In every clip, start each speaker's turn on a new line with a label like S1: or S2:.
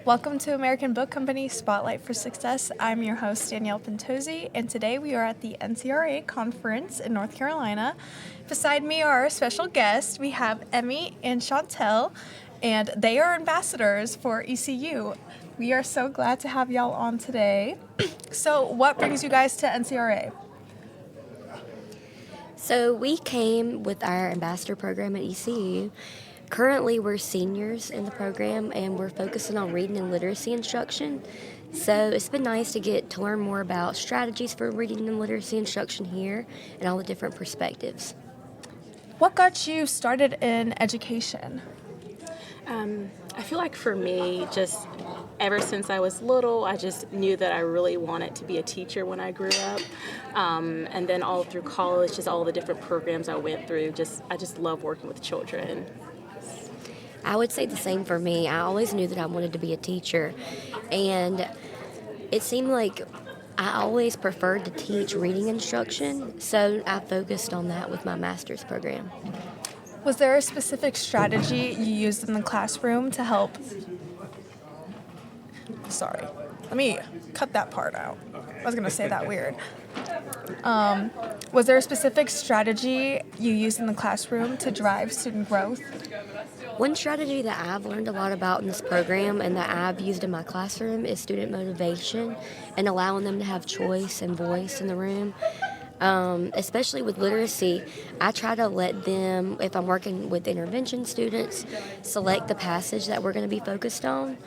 S1: Welcome to American Book Company Spotlight for Success. I'm your host, Danielle Pentozzi, and today we are at the NCRA conference in North Carolina. Beside me are our special guests. We have Emmie and Shantale, and they are ambassadors for ECU. We are so glad to have y'all on today. So what brings you guys to NCRA?
S2: So we came with our ambassador program at ECU. Currently, we're seniors in the program, and we're focusing on reading and literacy instruction. So it's been nice to get to learn more about strategies for reading and literacy instruction here and all the different perspectives.
S1: What got you started in education?
S3: I feel like for me, just ever since I was little, I just knew that I really wanted to be a teacher when I grew up. And then all through college, just all the different programs I went through, I just love working with children.
S2: I would say the same for me. I always knew that I wanted to be a teacher, and it seemed like I always preferred to teach reading instruction, so I focused on that with my master's program.
S1: Was there a specific strategy you used in the classroom to help? Sorry, let me cut that part out. I was going to say that weird. Was there a specific strategy you used in the classroom to drive student growth?
S2: One strategy that I've learned a lot about in this program and that I've used in my classroom is student motivation and allowing them to have choice and voice in the room. Especially with literacy, I try to let them, if I'm working with intervention students, select the passage that we're going to be focused on.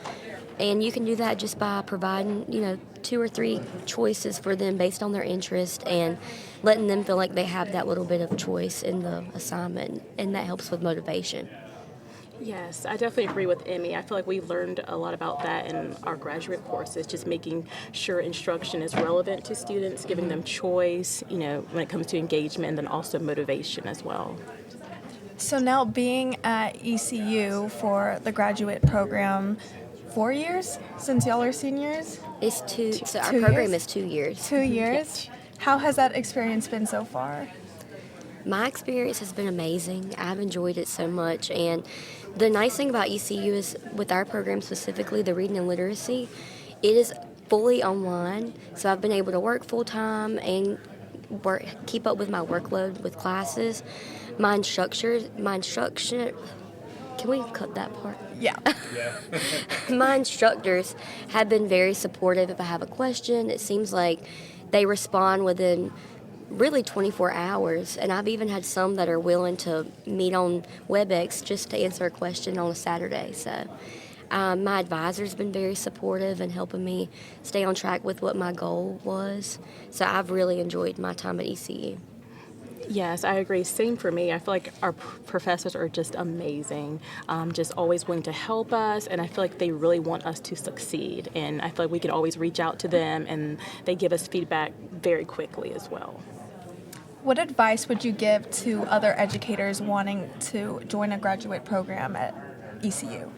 S2: And you can do that just by providing, 2 or 3 choices for them based on their interest and letting them feel like they have that little bit of choice in the assignment, and that helps with motivation.
S3: Yes, I definitely agree with Emmie. I feel like we learned a lot about that in our graduate courses, just making sure instruction is relevant to students, giving them choice, when it comes to engagement, and then also motivation as well.
S1: So now being at ECU for the graduate program, 4 years since y'all are seniors?
S2: It's two, so our
S1: 2
S2: program
S1: years?
S2: is 2 years.
S1: 2 years? How has that experience been so far?
S2: My experience has been amazing. I've enjoyed it so much, and the nice thing about ECU is with our program specifically, the reading and literacy, it is fully online, so I've been able to work full-time and keep up with my workload with classes. My instruction, can we cut that part?
S1: Yeah.
S2: My instructors have been very supportive. If I have a question, it seems like they respond within really 24 hours, and I've even had some that are willing to meet on WebEx just to answer a question on a Saturday. So my advisor's been very supportive and helping me stay on track with what my goal was. So I've really enjoyed my time at ECU.
S3: Yes, I agree. Same for me. I feel like our professors are just amazing, just always willing to help us, and I feel like they really want us to succeed. And I feel like we can always reach out to them, and they give us feedback very quickly as well.
S1: What advice would you give to other educators wanting to join a graduate program at ECU?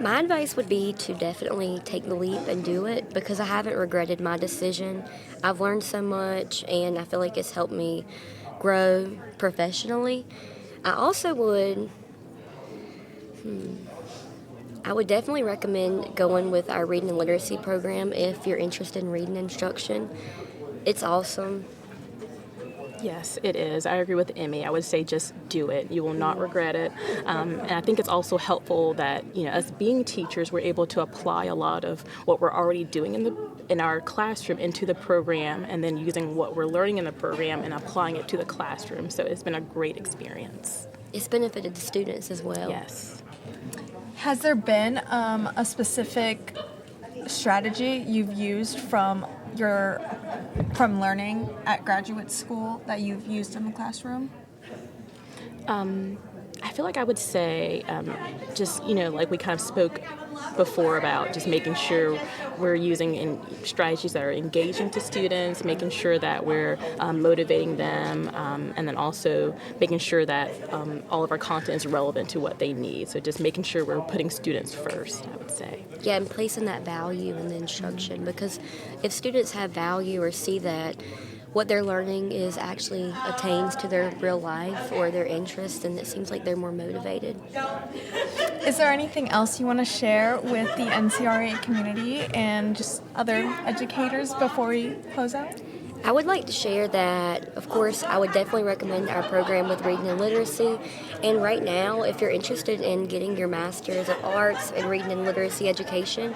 S2: My advice would be to definitely take the leap and do it, because I haven't regretted my decision. I've learned so much, and I feel like it's helped me grow professionally. I also would definitely recommend going with our reading and literacy program if you're interested in reading instruction. It's awesome.
S3: Yes, it is. I agree with Emmie. I would say just do it. You will not regret it. And I think it's also helpful that, us being teachers, we're able to apply a lot of what we're already doing in our classroom into the program, and then using what we're learning in the program and applying it to the classroom. So it's been a great experience.
S2: It's benefited the students as well.
S3: Yes.
S1: Has there been a specific strategy you've used from learning at graduate school that you've used in the classroom?
S3: I feel like I would say just, like we kind of spoke before about just making sure we're using strategies that are engaging to students, making sure that we're motivating them, and then also making sure that all of our content is relevant to what they need. So just making sure we're putting students first, I would say.
S2: Yeah, and placing that value in the instruction, because if students have value or see that what they're learning is actually attains to their real life or their interests, and it seems like they're more motivated.
S1: Is there anything else you want to share with the NCRA community and just other educators before we close out?
S2: I would like to share that, of course, I would definitely recommend our program with Reading and Literacy. And right now, if you're interested in getting your Master's of Arts in Reading and Literacy Education,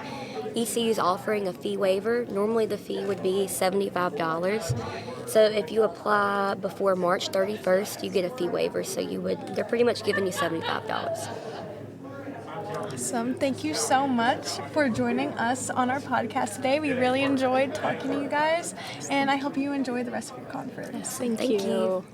S2: ECU is offering a fee waiver. Normally the fee would be $75. So if you apply before March 31st, you get a fee waiver. So they're pretty much giving you $75.
S1: Awesome. Thank you so much for joining us on our podcast today. We really enjoyed talking to you guys, and I hope you enjoy the rest of your conference.
S3: Thank
S2: Thank
S3: you.
S2: you.